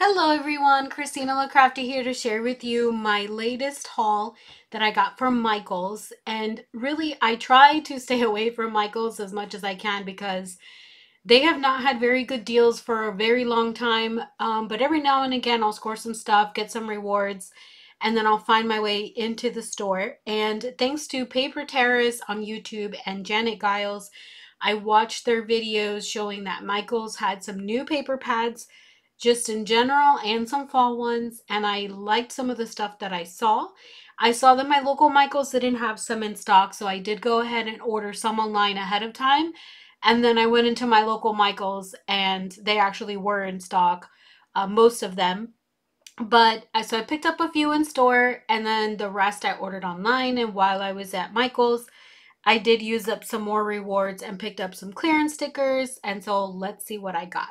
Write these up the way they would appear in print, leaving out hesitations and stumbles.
Hello everyone, Christina LaCrafty here to share with you my latest haul that I got from Michaels. And really, I try to stay away from Michaels as much as I can because they have not had very good deals for a very long time. But every now and again, I'll score some stuff, get some rewards, and then I'll find my way into the store. And thanks to Paper Terrace on YouTube and Janet Giles, I watched their videos showing that Michaels had some new paper pads just in general and some fall ones, and I liked some of the stuff that I saw. I saw that my local Michaels didn't have some in stock, so I did go ahead and order some online ahead of time. And then I went into my local Michaels and they actually were in stock, most of them. But so I picked up a few in store and then the rest I ordered online. And while I was at Michaels, I did use up some more rewards and picked up some clearance stickers. And so let's see what I got.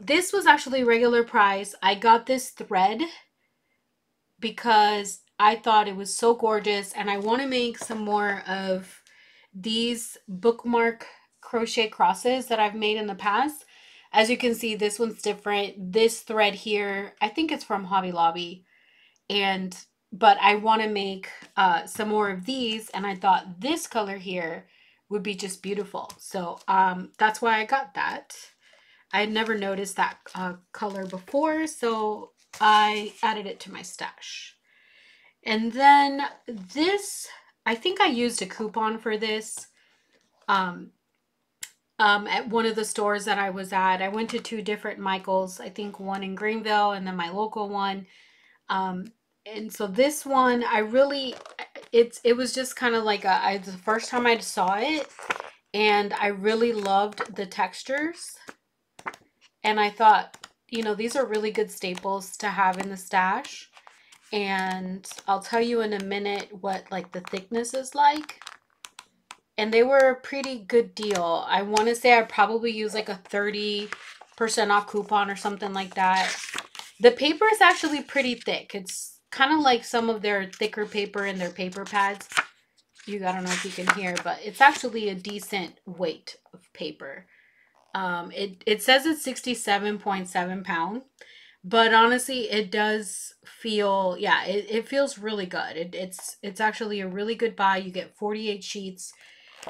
This was actually regular price. I got this thread because I thought it was so gorgeous and I want to make some more of these bookmark crochet crosses that I've made in the past. As you can see, this one's different. This thread here, I think it's from Hobby Lobby, but I want to make some more of these, and I thought this color here would be just beautiful. So that's why I got that. I had never noticed that color before, so I added it to my stash. And then this, I think I used a coupon for this at one of the stores that I was at. I went to two different Michaels, I think one in Greenville and then my local one. And so this one, it was just kind of like the first time I saw it, and I really loved the textures. And I thought, these are really good staples to have in the stash. And I'll tell you in a minute what like the thickness is like. And they were a pretty good deal. I want to say I probably used like a 30% off coupon or something like that. The paper is actually pretty thick. It's kind of like some of their thicker paper in their paper pads. I don't know if you can hear, but it's actually a decent weight of paper. It says it's 67.7 pound, but honestly, it does feel, yeah, it feels really good. It's actually a really good buy. You get 48 sheets.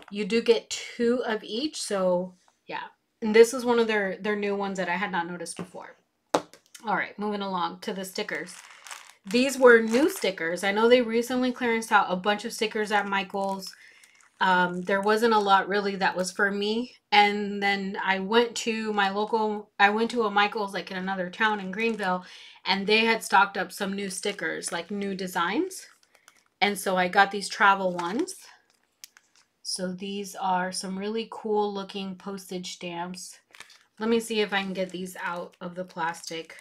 You do get 2 of each, so yeah. And this is one of their new ones that I had not noticed before. All right, moving along to the stickers. These were new stickers. I know they recently clearanced out a bunch of stickers at Michael's. There wasn't a lot really that was for me. And then I went to a Michael's like in another town in Greenville, and they had stocked up some new stickers, like new designs. And so I got these travel ones. So these are some really cool looking postage stamps. Let me see if I can get these out of the plastic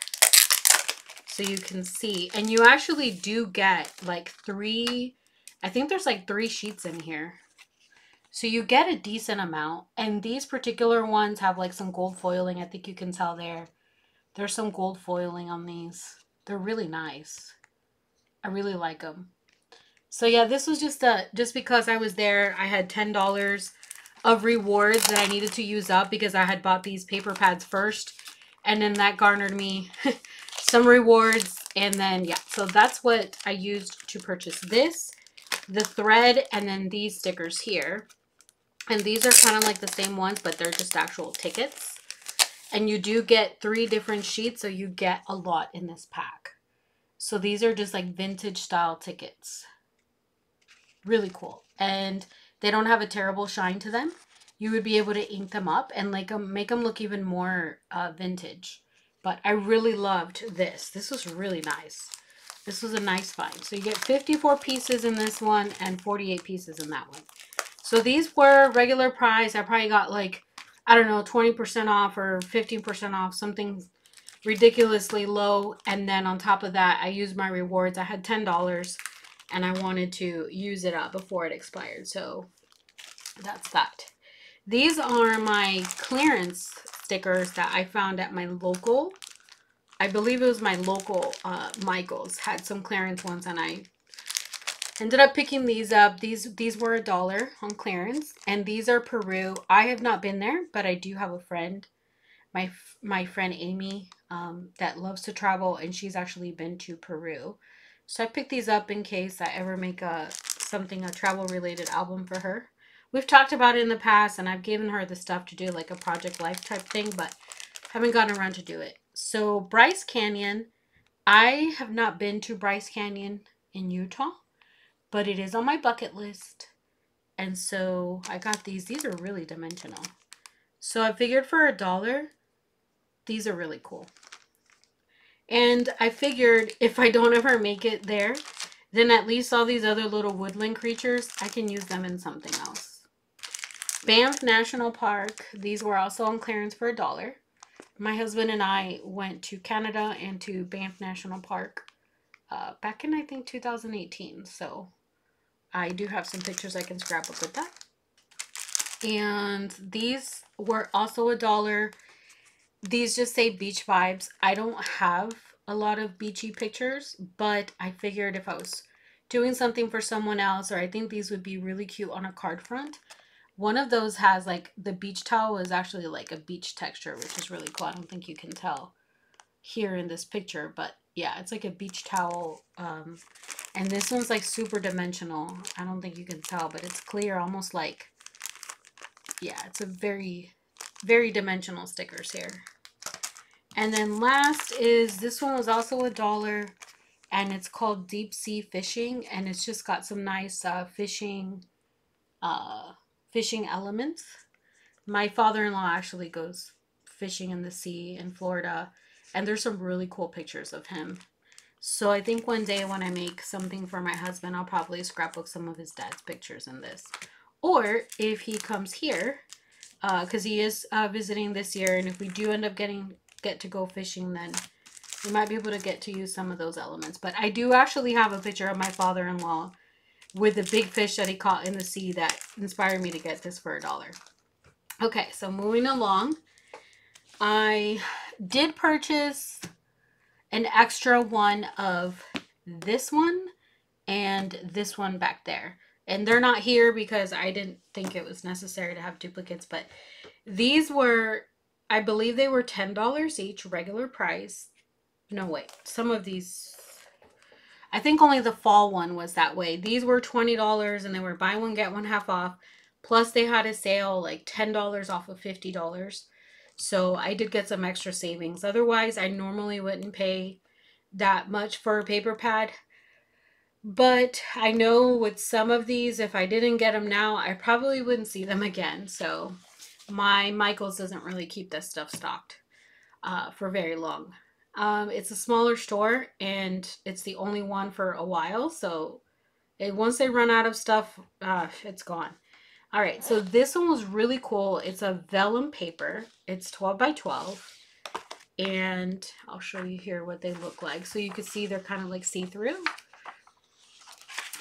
so you can see. And you actually do get like I think there's like 3 sheets in here. So you get a decent amount. And these particular ones have like some gold foiling. I think you can tell there. There's some gold foiling on these. They're really nice. I really like them. So yeah, this was just because I was there, I had $10 of rewards that I needed to use up because I had bought these paper pads first. And then that garnered me some rewards. And then, yeah, so that's what I used to purchase this, the thread, and then these stickers here. And these are kind of like the same ones, but they're just actual tickets. And you do get 3 different sheets, so you get a lot in this pack. So these are just like vintage style tickets. Really cool. And they don't have a terrible shine to them. You would be able to ink them up and like make them look even more vintage. But I really loved this. This was really nice. This was a nice find. So you get 54 pieces in this one and 48 pieces in that one. So these were regular price. I probably got like, I don't know, 20% off or 15% off, something ridiculously low. And then on top of that, I used my rewards. I had $10 and I wanted to use it up before it expired. So that's that. These are my clearance stickers that I found at my local. I believe it was my local Michael's had some clearance ones, and I ended up picking these up. These were $1 on clearance, and these are Peru. I have not been there, but I do have a friend. My friend Amy that loves to travel, and she's actually been to Peru. So I picked these up in case I ever make a travel related album for her. We've talked about it in the past, and I've given her the stuff to do like a Project Life type thing, but haven't gotten around to do it. So Bryce Canyon, I have not been to Bryce Canyon in Utah, but it is on my bucket list. And so I got these. These are really dimensional. So I figured for $1, these are really cool. And I figured if I don't ever make it there, then at least all these other little woodland creatures, I can use them in something else. Banff National Park. These were also on clearance for $1. My husband and I went to Canada and to Banff National Park back in, I think, 2018. So I do have some pictures I can scrapbook with that. And these were also $1. These just say beach vibes. I don't have a lot of beachy pictures, but I figured if I was doing something for someone else, or I think these would be really cute on a card front. One of those has like the beach towel is actually like a beach texture, which is really cool. I don't think you can tell here in this picture, but yeah, it's like a beach towel. And this one's like super dimensional. I don't think you can tell, but it's clear, almost like, yeah, it's a very, very dimensional stickers here. And then last is, this one was also $1, and it's called Deep Sea Fishing, and it's just got some nice fishing elements. My father-in-law actually goes fishing in the sea in Florida, and there's some really cool pictures of him. So I think one day when I make something for my husband, I'll probably scrapbook some of his dad's pictures in this. Or if he comes here, because he is visiting this year, and if we do end up get to go fishing, then we might be able to get to use some of those elements. But I do actually have a picture of my father-in-law with the big fish that he caught in the sea that inspired me to get this for $1. Okay, so moving along, I did purchase an extra one of this one and this one back there. And they're not here because I didn't think it was necessary to have duplicates, but these were, I believe they were $10 each, regular price. No, wait, some of these, I think only the fall one was that way. These were $20 and they were buy one, get one half off. Plus they had a sale like $10 off of $50. So I did get some extra savings. Otherwise, I normally wouldn't pay that much for a paper pad. But I know with some of these, if I didn't get them now, I probably wouldn't see them again. So my Michaels doesn't really keep this stuff stocked for very long. It's a smaller store, and it's the only one for a while. So once they run out of stuff, it's gone. All right, so this one was really cool. It's a vellum paper. It's 12 by 12. And I'll show you here what they look like. So you can see they're kind of like see-through.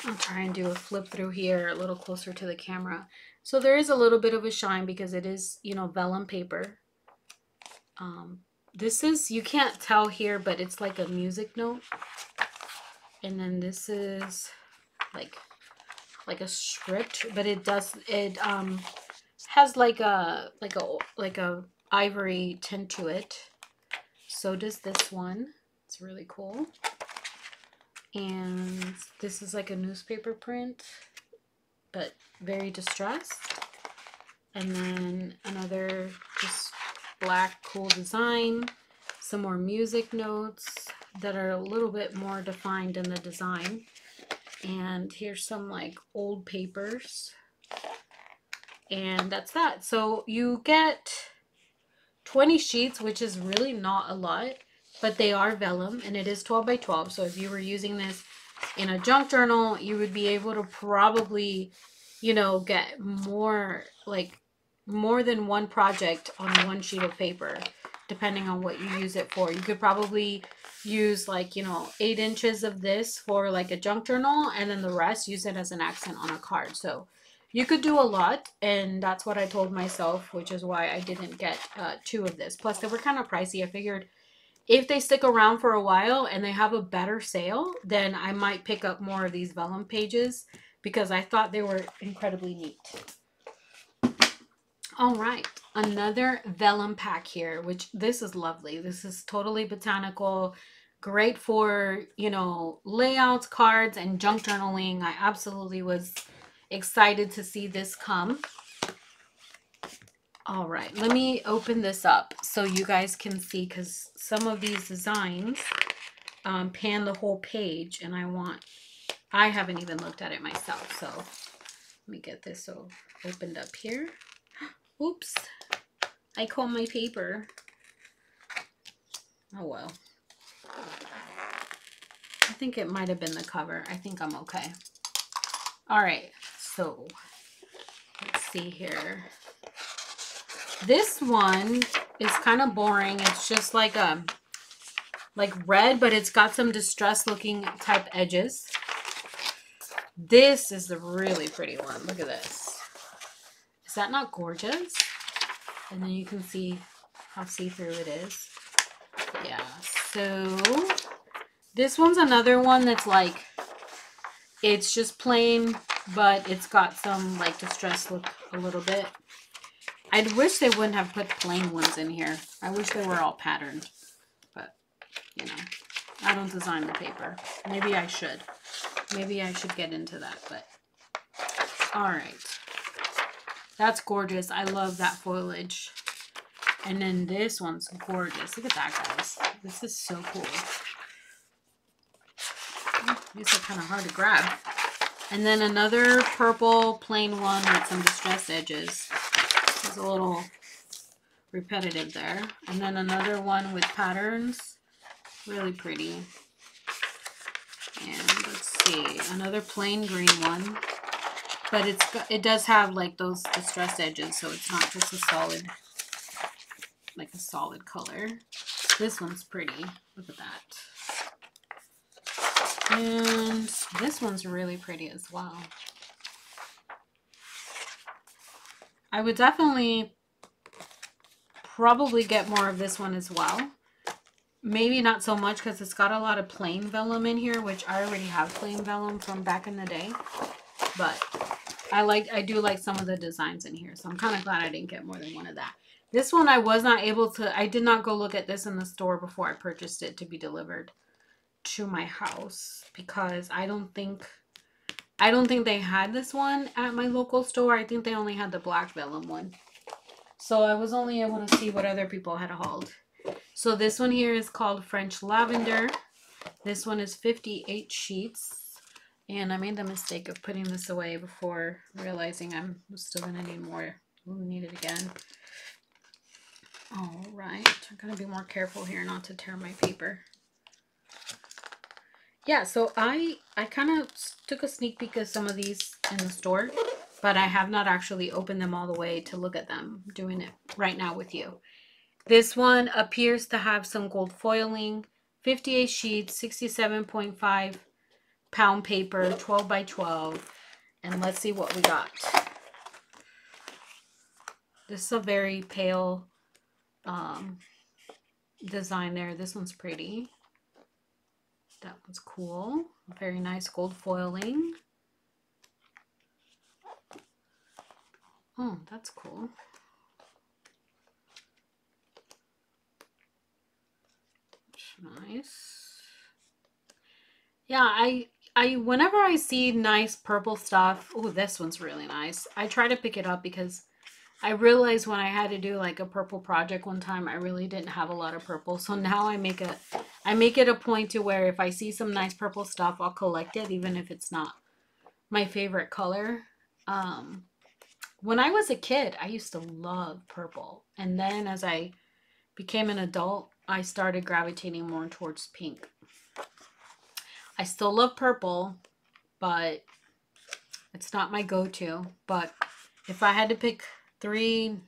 I'll try and do a flip through here a little closer to the camera. So there is a little bit of a shine because it is, you know, vellum paper. This is, you can't tell here, but it's like a music note. And then this is like a script, but it has like a ivory tint to it. So does this one. It's really cool. And this is like a newspaper print, but very distressed. And then another just black cool design. Some more music notes that are a little bit more defined in the design. And here's some like old papers. And that's that. So you get 20 sheets, which is really not a lot, but they are vellum, and it is 12 by 12. So if you were using this in a junk journal, you would be able to probably, you know, get more than one project on one sheet of paper, depending on what you use it for. You could probably use like, you know, 8 inches of this for like a junk journal, and then the rest use it as an accent on a card. So you could do a lot, and that's what I told myself, which is why I didn't get 2 of this. Plus they were kind of pricey. I figured if they stick around for a while and they have a better sale, then I might pick up more of these vellum pages because I thought they were incredibly neat. All right. another vellum pack here, which this is lovely. This is totally botanical, great for, you know, layouts, cards, and junk journaling. I absolutely was excited to see this come. All right, let me open this up so you guys can see, because some of these designs pan the whole page, and I haven't even looked at it myself. So let me get this opened up here. Oops, I caught my paper. Oh well. I think it might have been the cover. I think I'm okay. All right, so let's see here. This one is kind of boring. It's just like red, but it's got some distressed looking type edges. This is the really pretty one. Look at this. Is that not gorgeous? And then you can see how see-through it is. Yeah, so this one's another one that's like, it's just plain, but it's got some like distressed look a little bit. I wish they wouldn't have put plain ones in here. I wish they were all patterned, but you know, I don't design the paper. Maybe I should. Maybe I should get into that, but all right. That's gorgeous. I love that foliage. And then this one's gorgeous. Look at that, guys. This is so cool. These are kind of hard to grab. And then another purple plain one with some distressed edges. It's a little repetitive there. And then another one with patterns. Really pretty. And let's see, another plain green one. But it does have like those distressed edges, so it's not just a solid, like a solid color. This one's pretty. Look at that. And this one's really pretty as well. I would definitely probably get more of this one as well. Maybe not so much because it's got a lot of plain vellum in here, which I already have plain vellum from back in the day. But I do like some of the designs in here, so I'm kind of glad I didn't get more than one of that. This one I was not able to, I did not go look at this in the store before I purchased it to be delivered to my house, because I don't think they had this one at my local store. I think they only had the black vellum one. So I was only able to see what other people had hauled. So this one here is called French Lavender. This one is 58 sheets. And I made the mistake of putting this away before realizing I'm still going to need more. We'll need it again. All right. I'm going to be more careful here not to tear my paper. Yeah, so I kind of took a sneak peek of some of these in the store, but I have not actually opened them all the way to look at them. I'm doing it right now with you. This one appears to have some gold foiling, 58 sheets, 67.5 pound paper, 12 by 12. And let's see what we got. This is a very pale design there. This one's pretty. That one's cool. Very nice gold foiling. Oh, that's cool. Nice. Yeah, I whenever I see nice purple stuff, oh, this one's really nice. I try to pick it up because I realized when I had to do like a purple project one time, I really didn't have a lot of purple. So now I make it a point to where if I see some nice purple stuff, I'll collect it, even if it's not my favorite color. When I was a kid, I used to love purple. And then as I became an adult, I started gravitating more towards pink. I still love purple, but it's not my go-to. But if I had to pick 3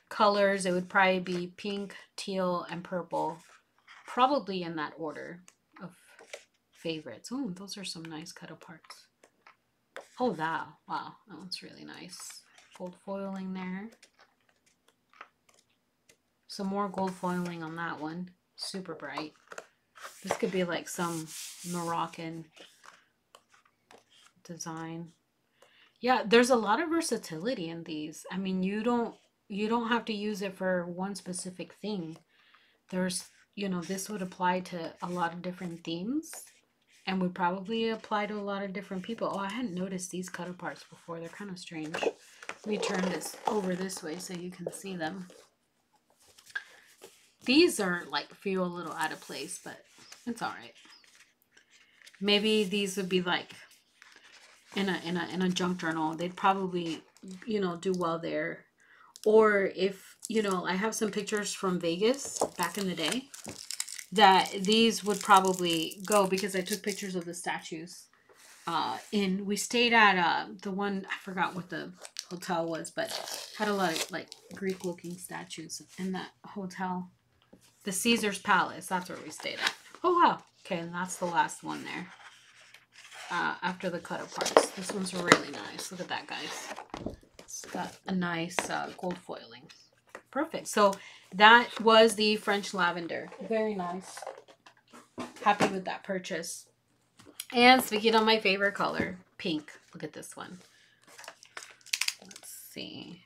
colors, it would probably be pink, teal, and purple. Probably in that order of favorites. Oh, those are some nice cut aparts. Oh, that. Wow, that one's really nice. Gold foiling there. Some more gold foiling on that one. Super bright. This could be like some Moroccan design. Yeah, there's a lot of versatility in these. I mean, you don't you don't have to use it for one specific thing. There's, you know, this would apply to a lot of different themes and would probably apply to a lot of different people. Oh, I hadn't noticed these cut parts before. They're kind of strange. Let me turn this over this way so you can see them. These are like feel a little out of place, but it's all right. Maybe these would be like in a junk journal. They'd probably, you know, do well there. Or if, you know, I have some pictures from Vegas back in the day that these would probably go because I took pictures of the statues. We stayed at the one, I forgot what the hotel was, but had a lot of like Greek looking statues in that hotel. The Caesar's Palace, that's where we stayed at. Oh wow. Okay, and that's the last one there. After the cut parts. This one's really nice. Look at that, guys. It's got a nice gold foiling. Perfect. So that was the French lavender. Very nice. Happy with that purchase. And speaking of my favorite color, pink. Look at this one. Let's see.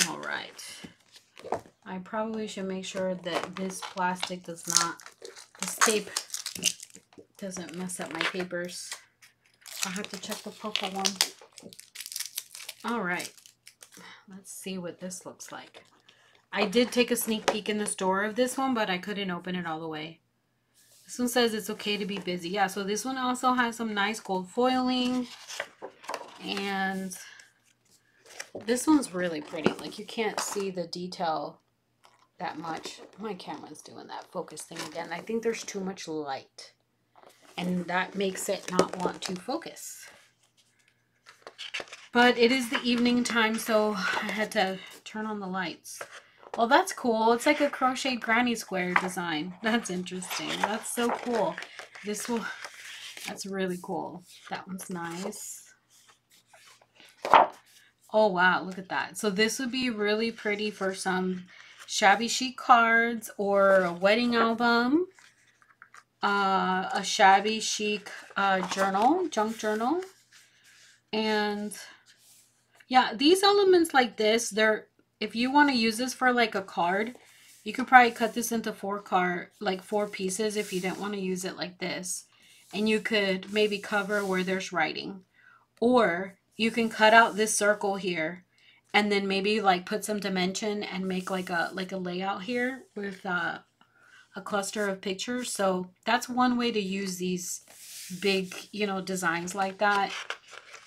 All right. I probably should make sure that this plastic does not, this tape doesn't mess up my papers. I'll have to check the purple one. All right. Let's see what this looks like. I did take a sneak peek in the store of this one, but I couldn't open it all the way. This one says it's okay to be busy. Yeah, so this one also has some nice gold foiling. And this one's really pretty. Like, you can't see the detail that much. My camera's doing that focus thing again. I think there's too much light. And that makes it not want to focus. But it is the evening time, so I had to turn on the lights. Well, that's cool. It's like a crochet granny square design. That's interesting. That's so cool. That's really cool. That one's nice. Oh, wow. Look at that. So this would be really pretty for some shabby chic cards or a wedding album. A shabby chic journal, junk journal. And yeah, these elements like this, if you want to use this for like a card, you could probably cut this into four pieces if you didn't want to use it like this. And you could maybe cover where there's writing. Or you can cut out this circle here and then maybe like put some dimension and make like a layout here with a cluster of pictures. So that's one way to use these big, you know, designs like that.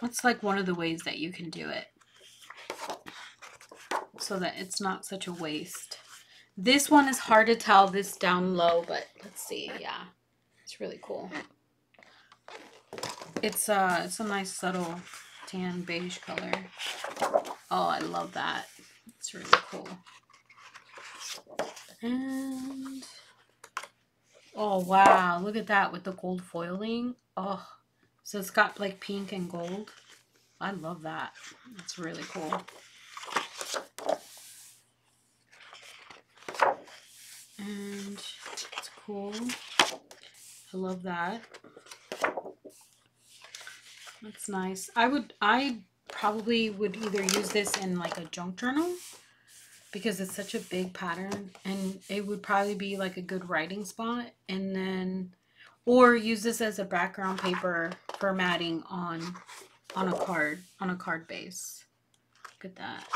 That's like one of the ways that you can do it so that it's not such a waste. This one is hard to tell this down low, but let's see. Yeah, it's really cool. It's a nice subtle tan beige color. Oh, I love that. It's really cool. And oh wow, look at that with the gold foiling. Oh, so it's got like pink and gold. I love that. It's really cool. And it's cool. I love that. That's nice. I probably would either use this in like a junk journal because it's such a big pattern, and it would probably be like a good writing spot, and then or use this as a background paper for matting on a card base. Look at that.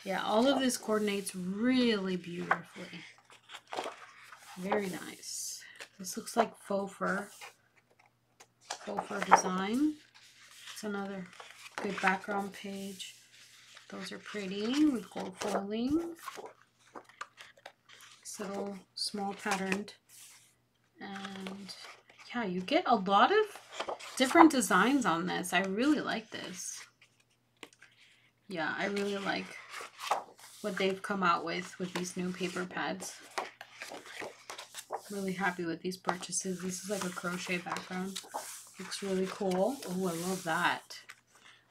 Yeah, all of this coordinates really beautifully. Very nice. This looks like faux fur design. It's another good background page. Those are pretty with gold foiling. This little small patterned. And yeah, you get a lot of different designs on this. I really like this. Yeah, I really like what they've come out with these new paper pads. Really happy with these purchases. This is like a crochet background. Looks really cool. Oh, I love that.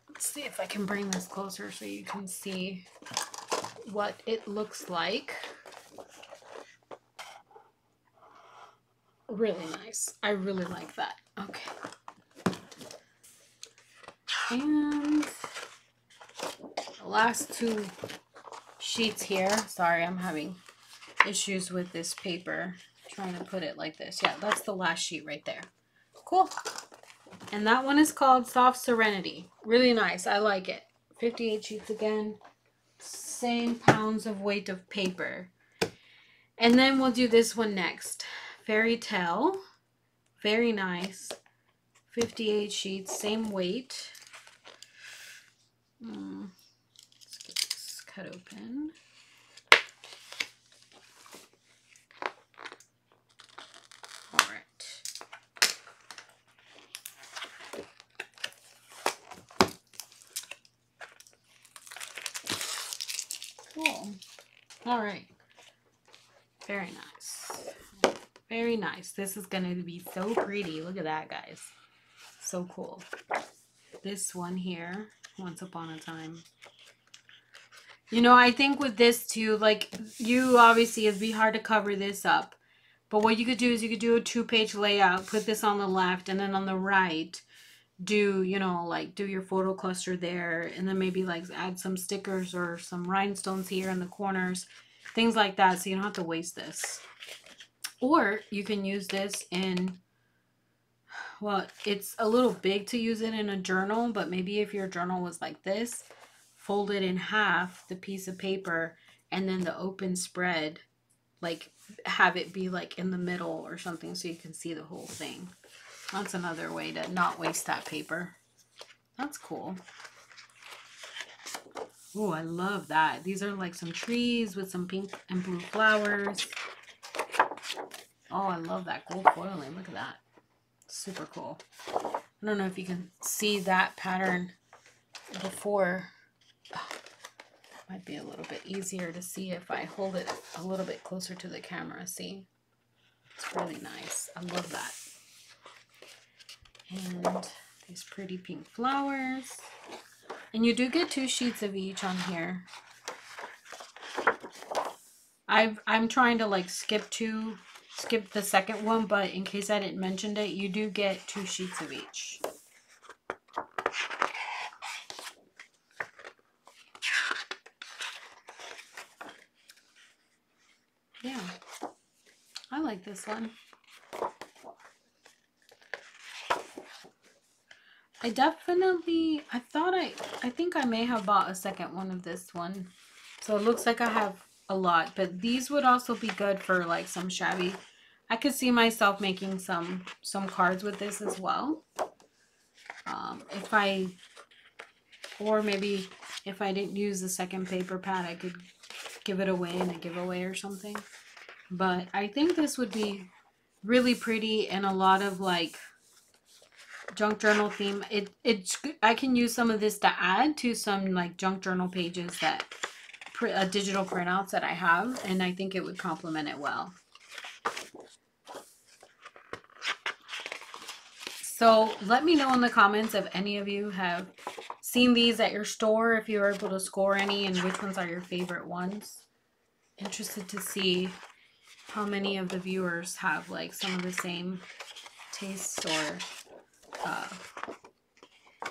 Let's see if I can bring this closer so you can see what it looks like. Really nice. I really like that. Okay. And the last two sheets here. Sorry, I'm having issues with this paper. Trying to put it like this. Yeah, that's the last sheet right there. Cool. And that one is called Soft Serenity. Really nice. I like it. 58 sheets again. Same pounds of weight of paper. And then we'll do this one next. Fairy Tale. Very nice. 58 sheets. Same weight. Let's get this cut open. All right. Cool. All right. Very nice. Very nice. This is going to be so pretty. Look at that, guys. So cool. This one here, Once Upon a Time. You know, I think with this too, like, you obviously, it'd be hard to cover this up. But what you could do is you could do a 2-page layout, put this on the left, and then on the right, do, you know, like, do your photo cluster there, and then maybe, like, add some stickers or some rhinestones here in the corners, things like that, so you don't have to waste this. Or you can use this in, well, it's a little big to use it in a journal, but maybe if your journal was like this, fold it in half, the piece of paper, and then the open spread, like, have it be like in the middle or something so you can see the whole thing. That's another way to not waste that paper. That's cool. Oh, I love that. These are like some trees with some pink and blue flowers. Oh, I love that gold foiling. Look at that. Super cool. I don't know if you can see that pattern before. Oh, might be a little bit easier to see if I hold it a little bit closer to the camera. See? It's really nice. I love that. And these pretty pink flowers. And you do get 2 sheets of each on here. I'm trying to like skip the second one, but in case I didn't mention it, you do get 2 sheets of each. Yeah, I like this one. I think I may have bought a second one of this one. So it looks like I have a lot, but these would also be good for like some shabby. I could see myself making some cards with this as well. Or maybe if I didn't use the second paper pad, I could give it away in a giveaway or something. But I think this would be really pretty and a lot of like junk journal theme. I can use some of this to add to some like junk journal pages that digital printouts that I have, and I think it would complement it well. So let me know in the comments if any of you have seen these at your store, if you were able to score any, and which ones are your favorite ones. Interested to see how many of the viewers have like some of the same tastes or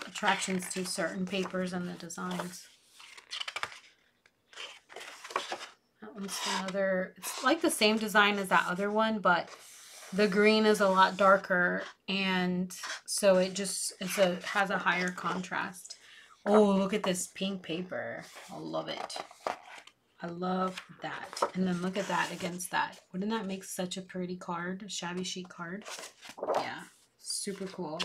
attractions to certain papers and the designs. That one's another, it's like the same design as that other one, but the green is a lot darker, and so it just has a higher contrast. Oh, look at this pink paper. I love it. I love that. And then look at that against that. Wouldn't that make such a pretty card? A shabby chic card. Yeah, super cool.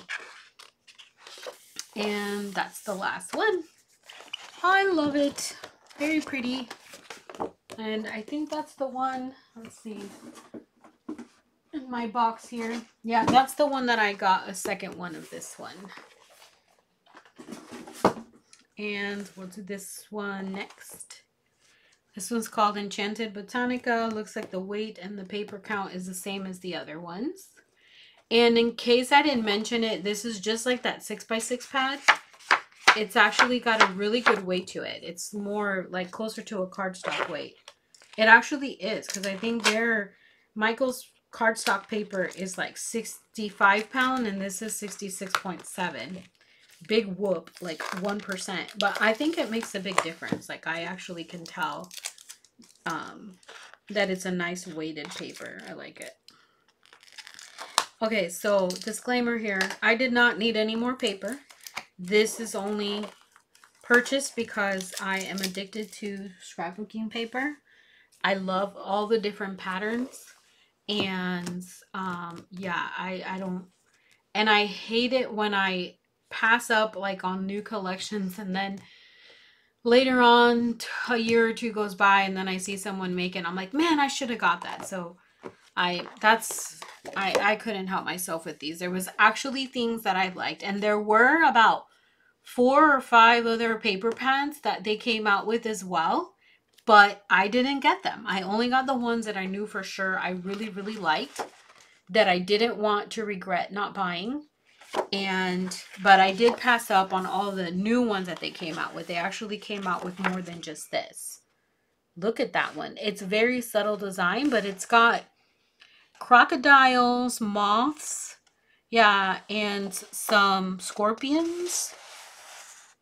And that's the last one. I love it. Very pretty. And I think that's the one. Let's see. In my box here. Yeah, that's the one that I got a second one of this one. And we'll do this one next. This one's called Enchanted Botanica. Looks like the weight and the paper count is the same as the other ones. And in case I didn't mention it, this is just like that 6x6 pad. It's actually got a really good weight to it. It's more like closer to a cardstock weight. It actually is, because I think Michael's cardstock paper is like 65 pound and this is 66.7. Big whoop, like 1%. But I think it makes a big difference. Like I actually can tell that it's a nice weighted paper. I like it. Okay, so disclaimer here. I did not need any more paper. This is only purchased because I am addicted to scrapbooking paper. I love all the different patterns. And yeah, I don't, and I hate it when I pass up like on new collections and then later on a year or two goes by and then I see someone make it. I'm like, man, I should have got that. So I couldn't help myself with these. There was actually things that I liked, and there were about 4 or 5 other paper pans that they came out with as well, but I didn't get them. I only got the ones that I knew for sure I really, really liked, that I didn't want to regret not buying. But I did pass up on all the new ones that they came out with. They actually came out with more than just this. Look at that one. It's very subtle design, but it's got crocodiles, moths, yeah, and some scorpions.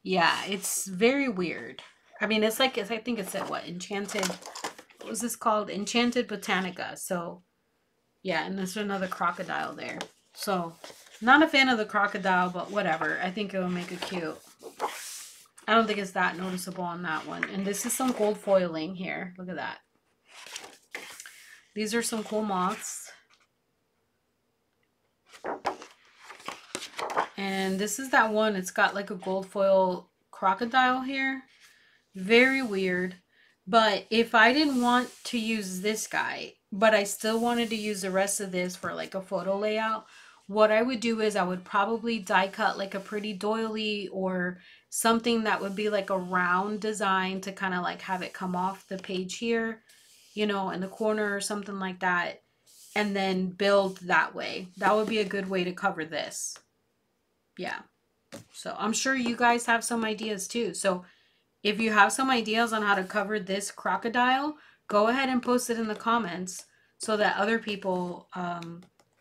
Yeah, it's very weird. I mean, it's like, I think it said what? Enchanted, what was this called? Enchanted Botanica. So, yeah, and there's another crocodile there. So, not a fan of the crocodile, but whatever. I think it will make it cute. I don't think it's that noticeable on that one. And this is some gold foiling here. Look at that. These are some cool moths. And this is that one. It's got like a gold foil crocodile here. Very weird. But if I didn't want to use this guy, but I still wanted to use the rest of this for like a photo layout, what I would do is I would probably die cut like a pretty doily or something that would be like a round design to kind of like have it come off the page here, you know, in the corner or something like that, and then build that way. That would be a good way to cover this. Yeah. So I'm sure you guys have some ideas too. So if you have some ideas on how to cover this crocodile, go ahead and post it in the comments so that other people,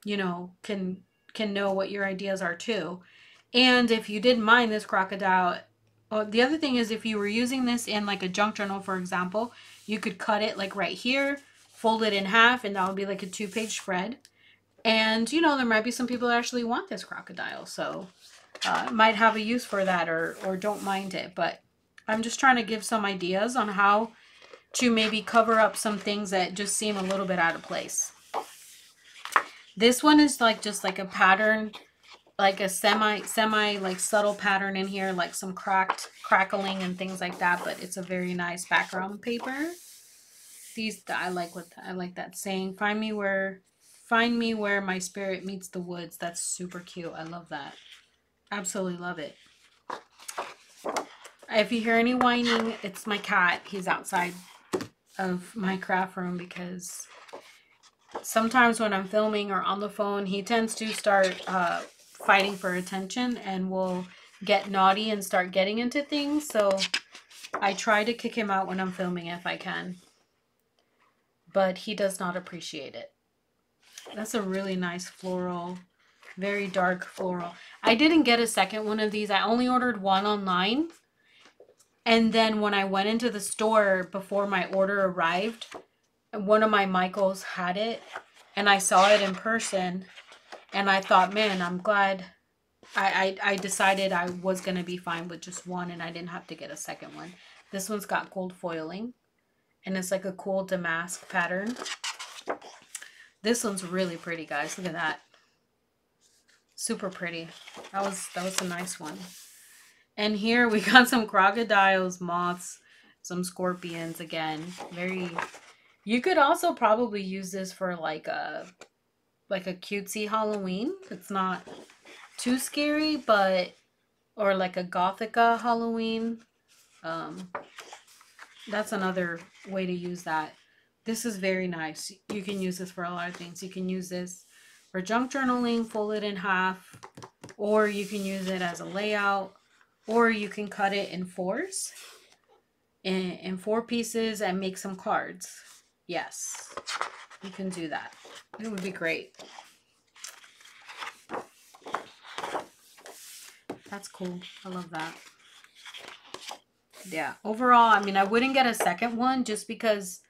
you know, can know what your ideas are too. And if you didn't mind this crocodile, the other thing is if you were using this in like a junk journal, for example, you could cut it like right here, fold it in half, and that would be like a 2-page spread. And, you know, there might be some people that actually want this crocodile. So might have a use for that or don't mind it. But I'm just trying to give some ideas on how to maybe cover up some things that just seem a little bit out of place. This one is like just like a pattern, like a semi like subtle pattern in here, like some crackling and things like that, but it's a very nice background paper. These, I like that saying, find me where my spirit meets the woods. That's super cute. I love that. Absolutely love it. If you hear any whining, it's my cat. He's outside of my craft room because sometimes when I'm filming or on the phone, he tends to start fighting for attention and will get naughty and start getting into things. So I try to kick him out when I'm filming if I can. But he does not appreciate it. That's a really nice floral, very dark floral. I didn't get a second one of these. I only ordered one online. And then when I went into the store before my order arrived, one of my Michaels had it. And I saw it in person. And I thought, man, I'm glad. I decided I was going to be fine with just one. And I didn't have to get a second one. This one's got gold foiling. And it's like a cool damask pattern. This one's really pretty, guys. Look at that. Super pretty. That was a nice one. And here we got some crocodiles, moths, some scorpions again. Very. You could also probably use this for like a cutesy Halloween. It's not too scary, but or like a Gothica Halloween. That's another way to use that. This is very nice. You can use this for a lot of things. You can use this for junk journaling, fold it in half, or you can use it as a layout, or you can cut it in fours, in 4 pieces and make some cards. Yes. You can do that. It would be great. That's cool. I love that. Yeah. Overall, I mean, I wouldn't get a second one just because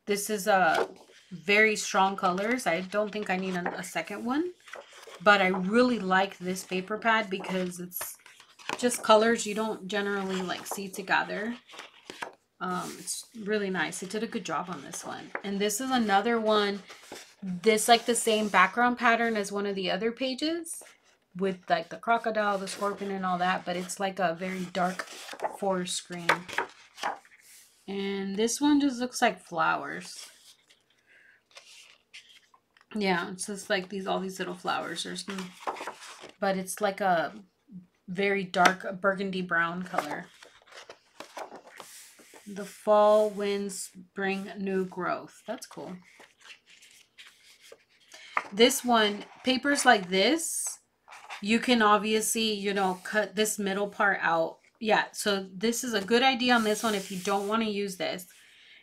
this is a very strong colors. I don't think I need a second one. But I really like this paper pad because it's just colors you don't generally like see together. It's really nice. It did a good job on this one. And this is another one. This like the same background pattern as one of the other pages with like the crocodile, the scorpion and all that, but it's like a very dark forest green. And this one just looks like flowers. Yeah, it's just like all these little flowers or something. But it's like a very dark burgundy brown color. The fall winds bring new growth. That's cool. This one, papers like this, you can obviously, you know, cut this middle part out. Yeah, so this is a good idea on this one if you don't want to use this.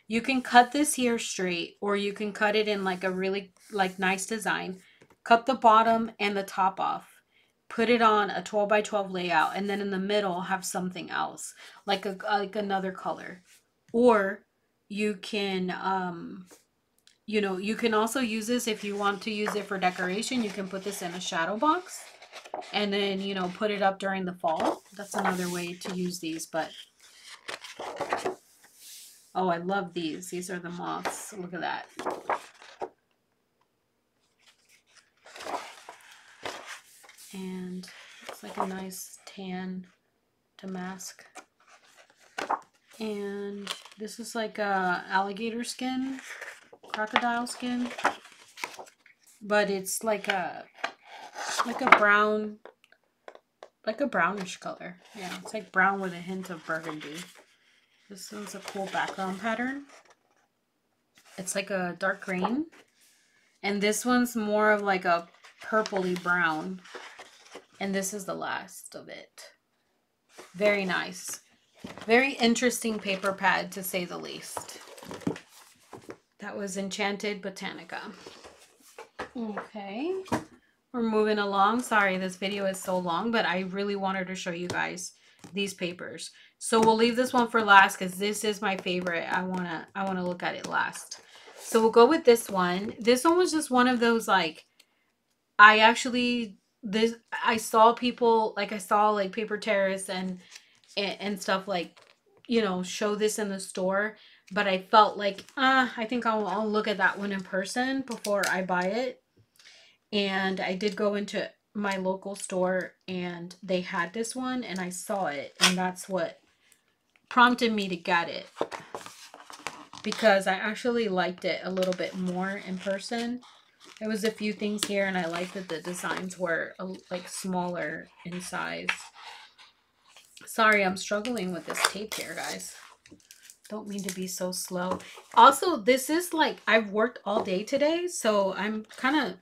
You can cut this here straight, or you can cut it in like a really like nice design. Cut the bottom and the top off. Put it on a 12 by 12 layout, and then in the middle have something else, like another color. Or you can you know, you can also use this if you want to use it for decoration. You can put this in a shadow box and then, you know, put it up during the fall. That's another way to use these. But oh, I love these. These are the moths. Look at that. And it's like a nice tan damask. And this is like a alligator skin, crocodile skin, but it's like a brown, like a brownish color. Yeah, it's like brown with a hint of burgundy. This one's a cool background pattern. It's like a dark green, and this one's more of like a purpley brown, and this is the last of it. Very nice. Very interesting paper pad, to say the least. That was Enchanted Botanica. Okay. We're moving along. Sorry, this video is so long, but I really wanted to show you guys these papers. So we'll leave this one for last because this is my favorite. I wanna look at it last. So we'll go with this one. This one was just one of those, like, I saw people, like, I saw like Paper Terrace and stuff, like, you know, show this in the store, but I felt like I think I'll look at that one in person before I buy it. And I did go into my local store and they had this one and I saw it, and that's what prompted me to get it, because I actually liked it a little bit more in person. There was a few things here and I liked that the designs were like smaller in size. Sorry, I'm struggling with this tape here, guys. Don't mean to be so slow. Also, this is like, I've worked all day today, so I'm kind of,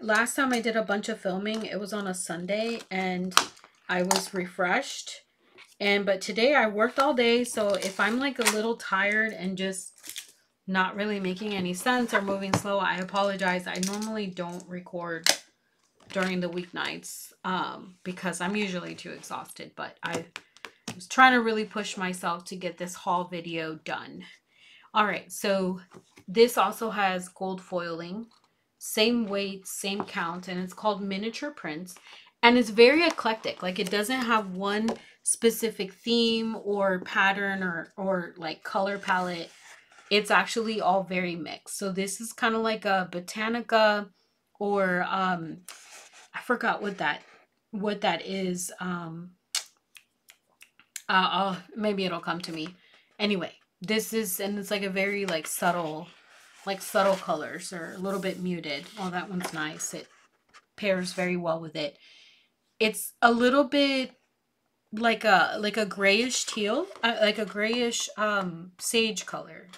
last time I did a bunch of filming, it was on a Sunday, and I was refreshed. But today I worked all day, so if I'm like a little tired and just not really making any sense or moving slow, I apologize. I normally don't record during the weeknights because I'm usually too exhausted, but I was trying to really push myself to get this haul video done. All right, so this also has gold foiling, same weight, same count, and it's called Miniature Prints, and it's very eclectic. Like, it doesn't have one specific theme or pattern or like color palette. It's actually all very mixed. So this is kind of like a Botanica, or I forgot what that is. Maybe it'll come to me. Anyway, this is, and it's like a very like subtle colors, or a little bit muted. Oh, that one's nice. It pairs very well with it. It's a little bit like a grayish teal, like a grayish sage color.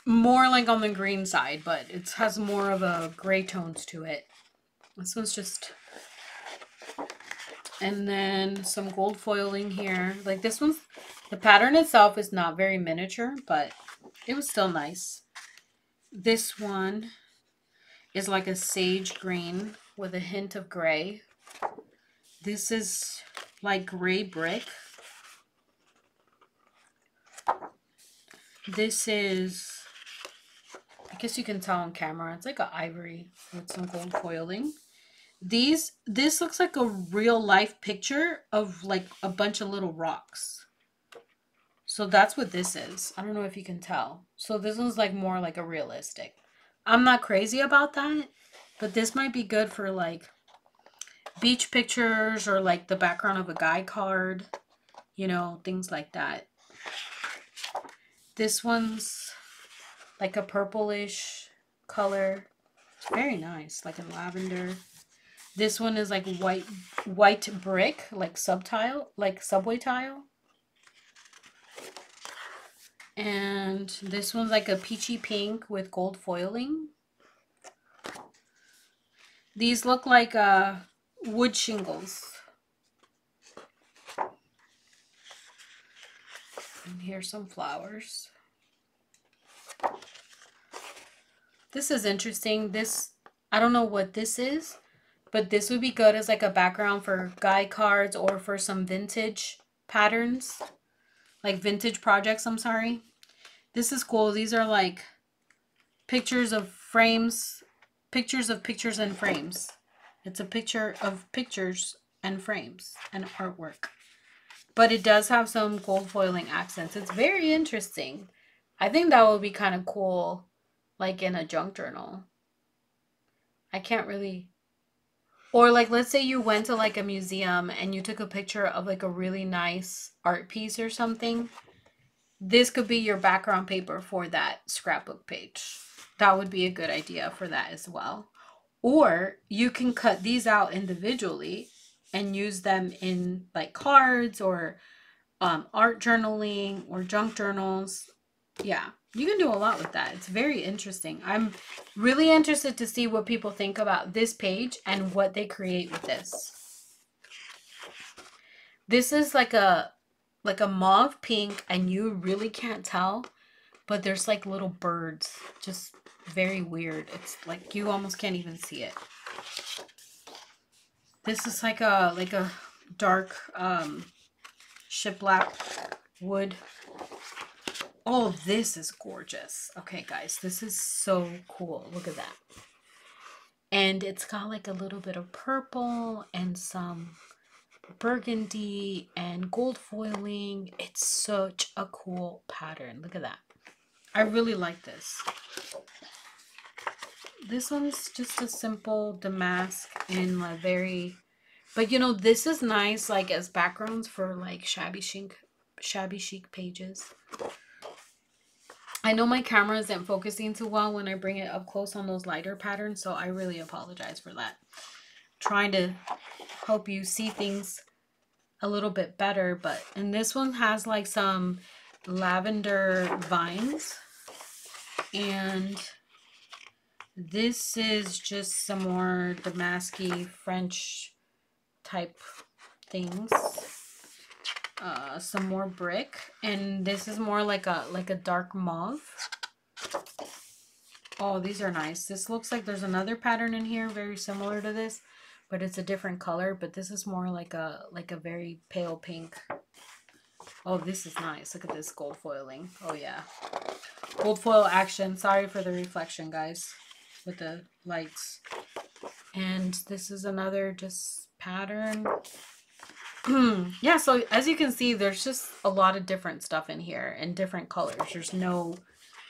More like on the green side, but it has more of a gray tones to it. This one's just, and then some gold foiling here. Like, this one's, the pattern itself is not very miniature, but it was still nice. This one is like a sage green with a hint of gray. This is like gray brick. This is, I guess you can tell on camera, it's like an ivory with some gold foiling. This looks like a real life picture of like a bunch of little rocks. So that's what this is. I don't know if you can tell. So this one's like more like a realistic. I'm not crazy about that, but this might be good for like beach pictures or like the background of a guy card, you know, things like that. This one's like a purplish color. It's very nice, like a lavender. This one is like white brick, like subway tile. And this one's like a peachy pink with gold foiling. These look like wood shingles. And here's some flowers. This is interesting. This, I don't know what this is, but this would be good as like a background for guy cards or for some vintage patterns. Like vintage projects, I'm sorry. This is cool. These are like pictures of frames, pictures of pictures and frames. It's a picture of pictures and frames and artwork. But it does have some gold foiling accents. It's very interesting. I think that would be kind of cool, like in a junk journal. I can't really... Or like, let's say you went to like a museum and you took a picture of like a really nice art piece or something. This could be your background paper for that scrapbook page. That would be a good idea for that as well. Or you can cut these out individually and use them in like cards or art journaling or junk journals. Yeah, you can do a lot with that. It's very interesting. I'm really interested to see what people think about this page and what they create with this. This is like a mauve pink, and you really can't tell, but there's like little birds. Just very weird. It's like you almost can't even see it. This is like a dark shiplap wood. Oh, this is gorgeous. Okay, guys, this is so cool. Look at that. And it's got like a little bit of purple and some burgundy and gold foiling. It's such a cool pattern. Look at that. I really like this. This one's just a simple damask in a very... But you know, this is nice like as backgrounds for like shabby chic pages. I know my camera isn't focusing too well when I bring it up close on those lighter patterns, so I really apologize for that. Trying to help you see things a little bit better, but and this one has like some lavender vines, and this is just some more damasky French type things. Some more brick, and this is more like a dark mauve. Oh, these are nice. This looks like there's another pattern in here very similar to this, but it's a different color. But this is more like a very pale pink. Oh, this is nice. Look at this gold foiling. Oh yeah, gold foil action. Sorry for the reflection, guys, with the lights. And this is another just pattern. Yeah, so as you can see, there's just a lot of different stuff in here and different colors. There's no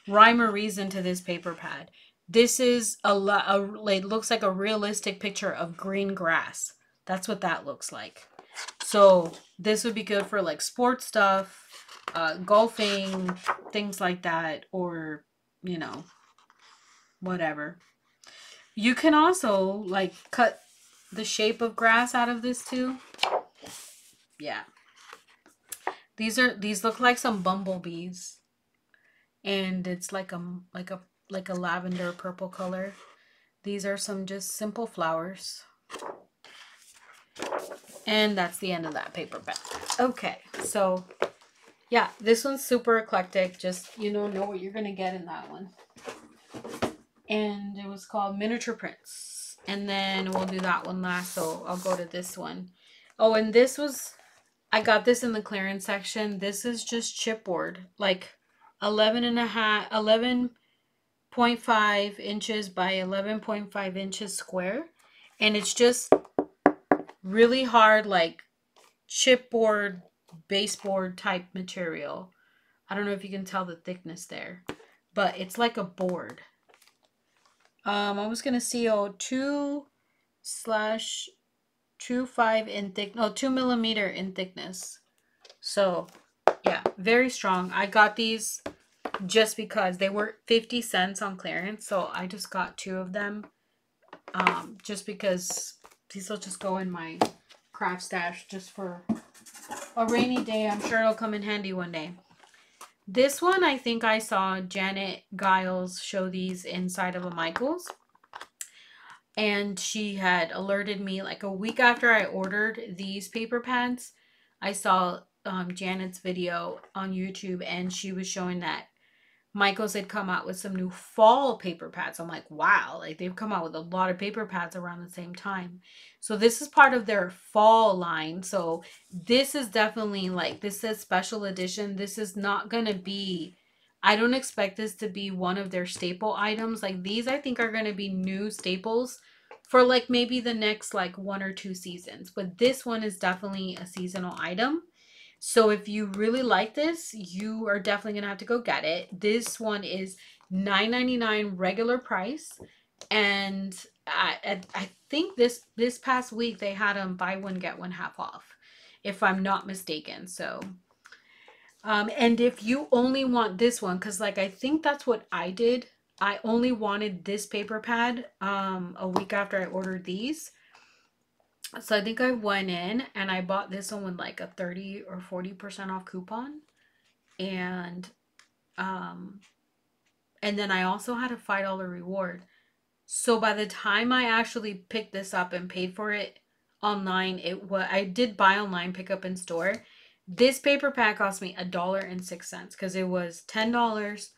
rhyme or reason to this paper pad. This is it looks like a realistic picture of green grass. That's what that looks like. So this would be good for like sports stuff, golfing, things like that, or, you know, whatever. You can also like cut the shape of grass out of this too. Yeah. These look like some bumblebees. And it's like a lavender purple color. These are some just simple flowers. And that's the end of that paper bag. Okay, so yeah, this one's super eclectic. Just, you know what you're gonna get in that one. and it was called Miniature Prince. And then we'll do that one last, so I'll go to this one. Oh, and this was, I got this in the clearance section. This is just chipboard, like 11.5 inches by 11.5 inches square. And it's just really hard, like chipboard, baseboard type material. I don't know if you can tell the thickness there, but it's like a board. I was gonna see 2/25 in thick, no, 2 millimeter in thickness. So yeah, very strong. I got these just because they were 50 cents on clearance, so I just got 2 of them. Just because these will just go in my craft stash just for a rainy day. I'm sure it'll come in handy one day. This one, I think I saw Janet Giles show these inside of a Michaels. And she had alerted me like a week after I ordered these paper pads. I saw Janet's video on YouTube, and she was showing that Michaels had come out with some new fall paper pads. I'm like, wow, like they've come out with a lot of paper pads around the same time. So this is part of their fall line. So this is definitely like, this says special edition. This is not going to be, I don't expect this to be one of their staple items. Like these, I think are going to be new staples for like maybe the next like 1 or 2 seasons. But this one is definitely a seasonal item. So if you really like this, you are definitely going to have to go get it. This one is $9.99 regular price. And I think this past week they had them buy one, get one half off, if I'm not mistaken. So, and if you only want this one, because like I think that's what I did. I only wanted this paper pad a week after I ordered these. So I think I went in and I bought this one with like a 30 or 40% off coupon. And then I also had a $5 reward. So by the time I actually picked this up and paid for it online, I did buy online, pick up in store. This paper pack cost me $1.06 because it was $10.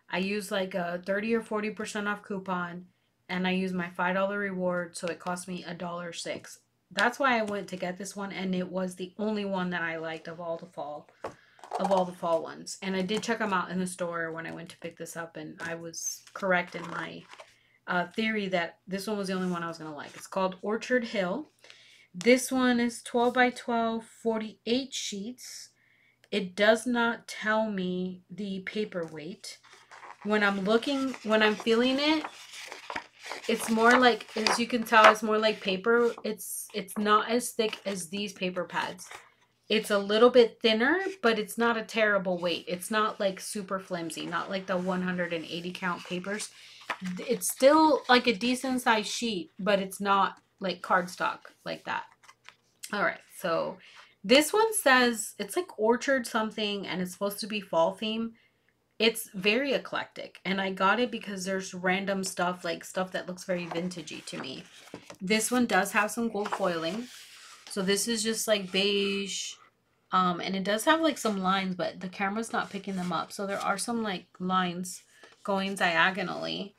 I used like a 30 or 40% off coupon, and I used my $5 reward, so it cost me $1.06. That's why I went to get this one, and it was the only one that I liked of all the fall ones. And I did check them out in the store when I went to pick this up, and I was correct in my theory that this one was the only one I was going to like. It's called Orchard Hill. This one is 12 by 12, 48 sheets. It does not tell me the paper weight. When I'm feeling it, it's more like, as you can tell, it's more like paper. It's not as thick as these paper pads. It's a little bit thinner, but it's not a terrible weight. It's not like super flimsy, not like the 180 count papers. It's still like a decent sized sheet, but it's not like cardstock like that. All right, so this one says it's like orchard something, and it's supposed to be fall theme. It's very eclectic, and I got it because there's random stuff, like stuff that looks very vintagey to me. This one does have some gold foiling. So this is just like beige, and it does have like some lines, but the camera's not picking them up. So there are some like lines going diagonally.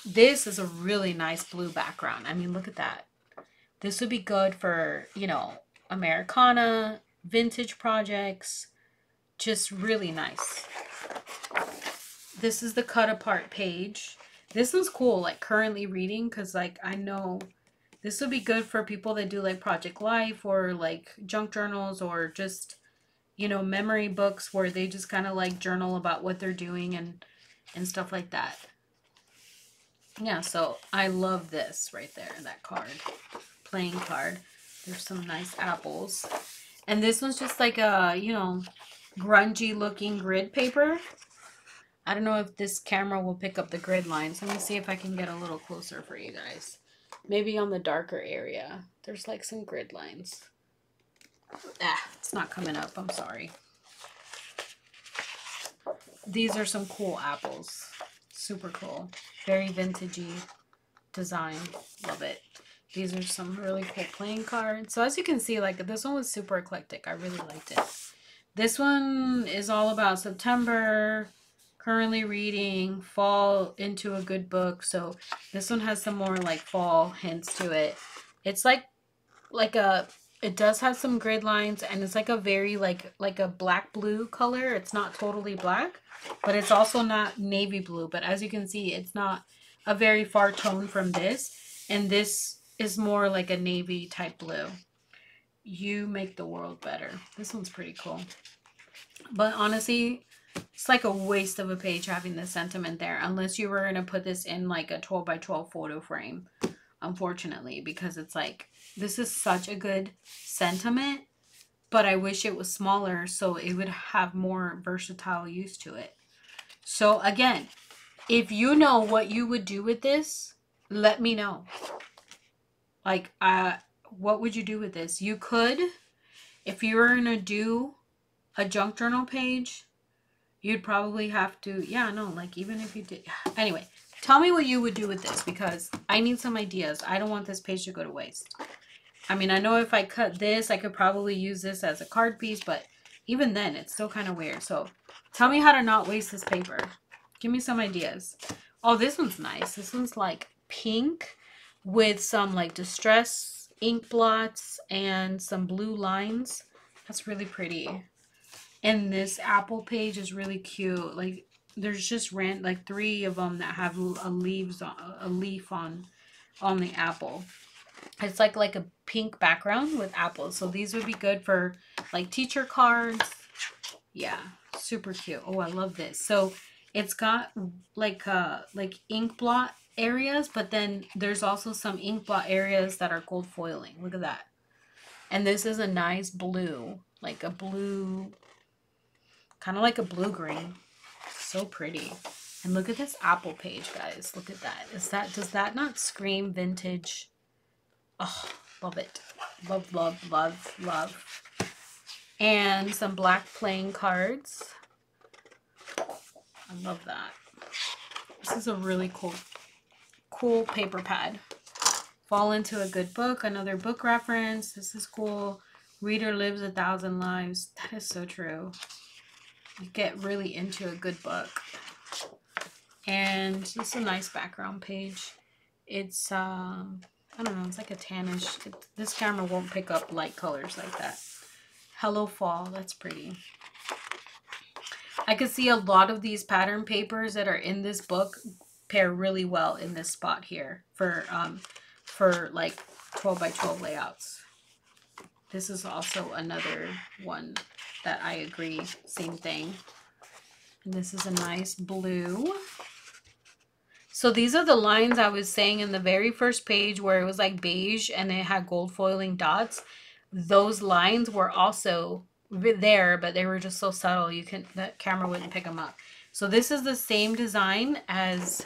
This is a really nice blue background. I mean, look at that. This would be good for, you know, Americana, vintage projects. Just really nice. This is the cut apart page. This one's cool, like currently reading, because like I know this would be good for people that do like Project Life or like junk journals, or just, you know, memory books where they just kind of like journal about what they're doing and stuff like that. Yeah, so I love this right there, that card, playing card. There's some nice apples. And this one's just like a, you know, grungy looking grid paper. I don't know if this camera will pick up the grid lines. Let me see if I can get a little closer for you guys. Maybe on the darker area. There's like some grid lines. It's not coming up. I'm sorry. These are some cool apples. Super cool. Very vintagey design. Love it. These are some really cool playing cards. So as you can see, like this one was super eclectic. I really liked it. This one is all about September, Currently reading Fall into a Good Book. So this one has some more like fall hints to it. It's like a, it does have some grid lines, and it's like a very like a black blue color. It's not totally black, but it's also not navy blue. But as you can see, it's not a very far tone from this. And this is more like a navy type blue. You make the world better. This one's pretty cool. But honestly, it's like a waste of a page having this sentiment there, unless you were going to put this in like a 12 by 12 photo frame, unfortunately, because it's like, this is such a good sentiment, but I wish it was smaller so it would have more versatile use to it. So again, if you know what you would do with this, let me know. Like, what would you do with this? You could, if you were going to do a junk journal page, you'd probably have to, yeah, no, like even if you did, anyway, tell me what you would do with this, because I need some ideas. I don't want this page to go to waste. I mean, I know if I cut this, I could probably use this as a card piece, but even then, it's still kind of weird. So tell me how to not waste this paper. Give me some ideas. Oh, this one's nice. This one's like pink with some like distress ink blots and some blue lines. That's really pretty. And this apple page is really cute. Like, there's just like 3 of them that have a leaf on the apple. It's like a pink background with apples. So these would be good for like teacher cards. Yeah, super cute. Oh, I love this. So it's got like ink blot areas, but then there's also some ink blot areas that are gold foiling. Look at that. And this is a nice blue, like a blue, kind of like a blue-green. So pretty. And look at this apple page, guys. Look at that. Does that not scream vintage? Oh, love it. Love, love, love, love. And some black playing cards. I love that. This is a really cool paper pad. Fall into a Good Book. Another book reference. This is cool. Reader lives 1,000 lives. That is so true. You get really into a good book. And this is a nice background page. It's I don't know, it's like a tannish. This camera won't pick up light colors like that. Hello Fall, that's pretty. I could see a lot of these pattern papers that are in this book pair really well in this spot here for like 12 by 12 layouts. This is also another one that I agree, same thing. And this is a nice blue. So these are the lines I was saying in the very first page where it was like beige and it had gold foiling dots. Those lines were also there, but they were just so subtle the camera wouldn't pick them up. So this is the same design as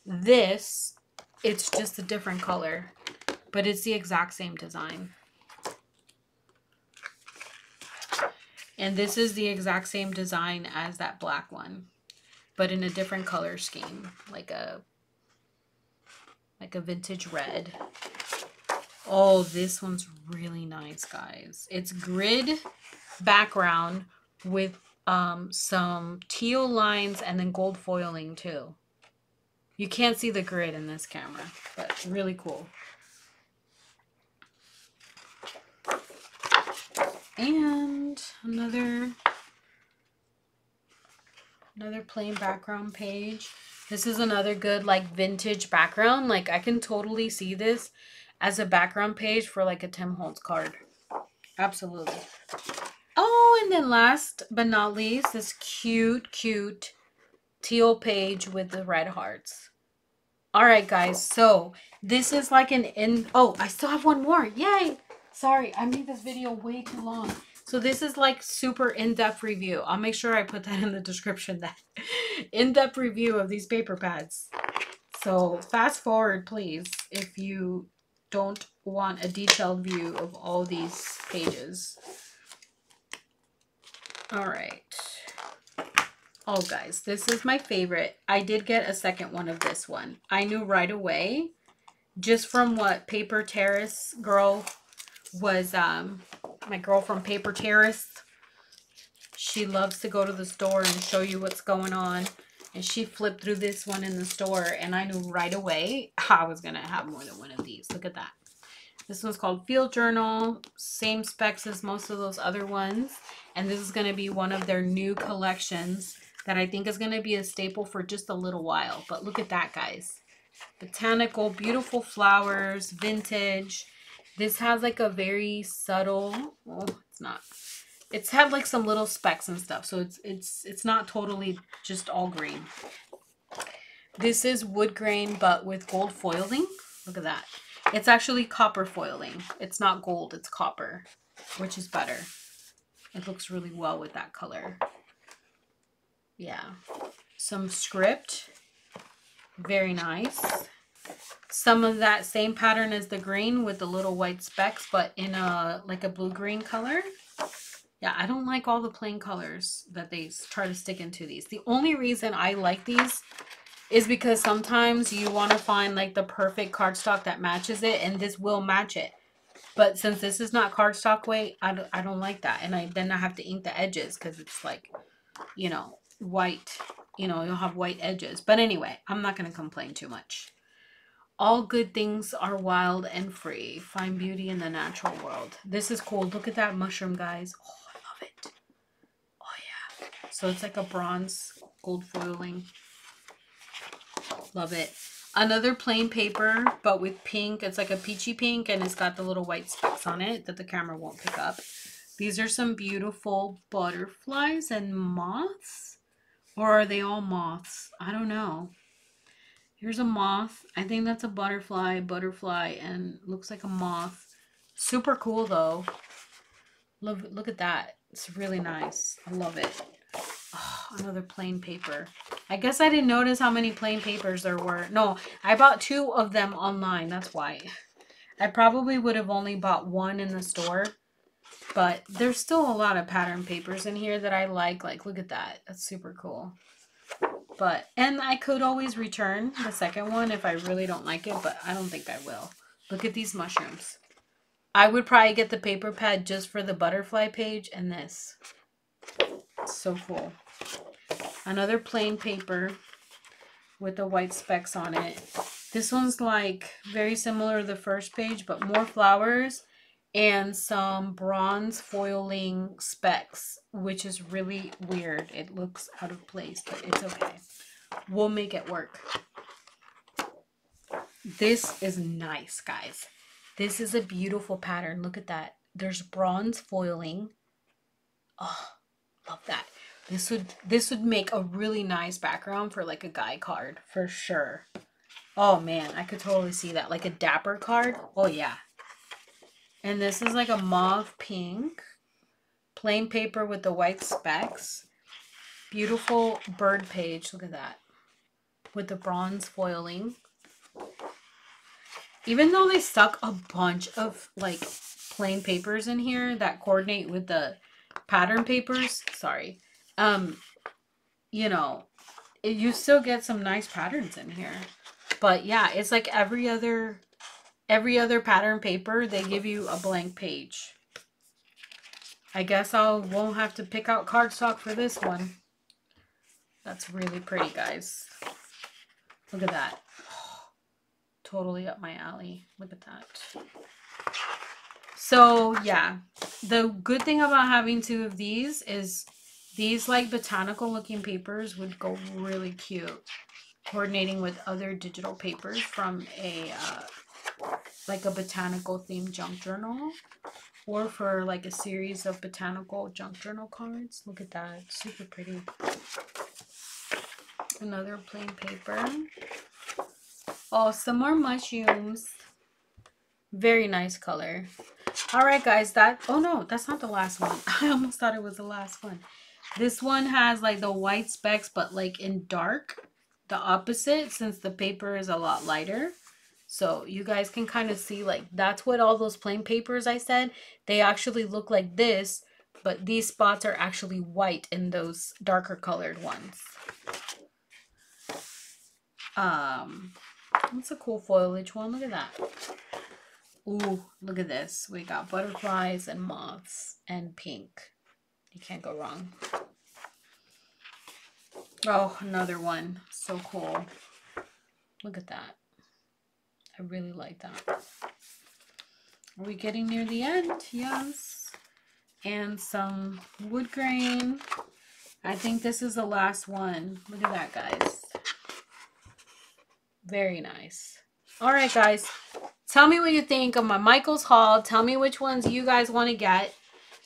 this. It's just a different color, but it's the exact same design. And this is the exact same design as that black one, but in a different color scheme, like a vintage red. Oh, this one's really nice, guys. It's grid background with some teal lines and then gold foiling too. You can't see the grid in this camera, but really cool. And another plain background page. This is another good like vintage background. Like I can totally see this as a background page for like a Tim Holtz card. Absolutely. Oh, and then last but not least, this cute teal page with the red hearts. All right, guys. So this is like oh, I still have one more. Yay. Sorry, I made this video way too long. So this is like super in-depth review. I'll make sure I put that in the description, that in-depth review of these paper pads. So fast forward, please, if you don't want a detailed view of all these pages. All right. Oh, guys, this is my favorite. I did get a second one of this one. I knew right away, just from what Paper Terrace girl was, my girl from Paper Terrace. She loves to go to the store and show you what's going on. And she flipped through this one in the store, and I knew right away I was going to have more than one of these. Look at that. This one's called Field Journal. Same specs as most of those other ones. And this is going to be one of their new collections that I think is going to be a staple for just a little while. But look at that, guys. Botanical, beautiful flowers, vintage. This has like a very subtle, oh, it's not. It's had like some little specks and stuff. So it's not totally just all green. This is wood grain, but with gold foiling. Look at that. It's actually copper foiling. It's not gold, it's copper, which is better. It looks really well with that color. Yeah. Some script. Very nice. Some of that same pattern as the green with the little white specks, but in a like a blue-green color. Yeah, I don't like all the plain colors that they try to stick into these. The only reason I like these is because sometimes you want to find like the perfect cardstock that matches it, and this will match it. But since this is not cardstock weight, I don't like that. And then I have to ink the edges because it's like, you know, white. You know, you'll have white edges. But anyway, I'm not going to complain too much. All good things are wild and free. Find beauty in the natural world. This is cool. Look at that mushroom, guys. Oh, I love it. Oh, yeah. So it's like a bronze gold foiling. Love it. Another plain paper, but with pink. It's like a peachy pink, and it's got the little white specks on it that the camera won't pick up. These are some beautiful butterflies and moths. Or are they all moths? I don't know. Here's a moth. I think that's a butterfly, and looks like a moth. Super cool, though. Look at that. It's really nice. I love it. Oh, another plain paper. I guess I didn't notice how many plain papers there were. No, I bought 2 of them online. That's why. I probably would have only bought 1 in the store. But there's still a lot of pattern papers in here that I like. Like, look at that. That's super cool. And I could always return the second one if I really don't like it, but I don't think I will. Look at these mushrooms. I would probably get the paper pad just for the butterfly page and this. It's so cool. Another plain paper with the white specks on it. This one's like very similar to the first page, but more flowers and some bronze foiling specks, which is really weird. It looks out of place, but it's okay. We'll make it work. This is nice, guys. This is a beautiful pattern. Look at that. There's bronze foiling. Oh, love that. This would make a really nice background for like a guy card for sure. Oh man, I could totally see that. Like a dapper card. Oh yeah. And this is like a mauve pink. Plain paper with the white specks. Beautiful bird page. Look at that. With the bronze foiling. Even though they stuck a bunch of like plain papers in here that coordinate with the pattern papers, sorry, you know, you still get some nice patterns in here. But yeah, it's like every other pattern paper, they give you a blank page. I guess I won't have to pick out cardstock for this one. That's really pretty, guys. Look at that. Oh, totally up my alley. Look at that. So yeah, the good thing about having 2 of these is these like botanical looking papers would go really cute coordinating with other digital papers from a like a botanical themed junk journal, or for like a series of botanical junk journal cards. Look at that. Super pretty. Another plain paper. Oh, some more mushrooms. Very nice color. All right, guys. Oh no, that's not the last one. I almost thought it was the last one. This one has like the white specks, but like in dark, the opposite, since the paper is a lot lighter. So you guys can kind of see, like, that's what all those plain papers I said, they actually look like this, but these spots are actually white in those darker colored ones. That's a cool foliage one. Look at that. Ooh, look at this. We got butterflies and moths and pink. You can't go wrong. Oh, another one. So cool. Look at that. I really like that. Are we getting near the end? Yes. And some wood grain. I think this is the last one. Look at that, guys. Very nice. All right, guys. Tell me what you think of my Michaels haul. Tell me which ones you guys want to get.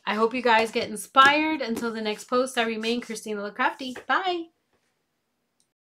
I hope you guys get inspired. Until the next post, I remain Christina LaCrafty. Bye.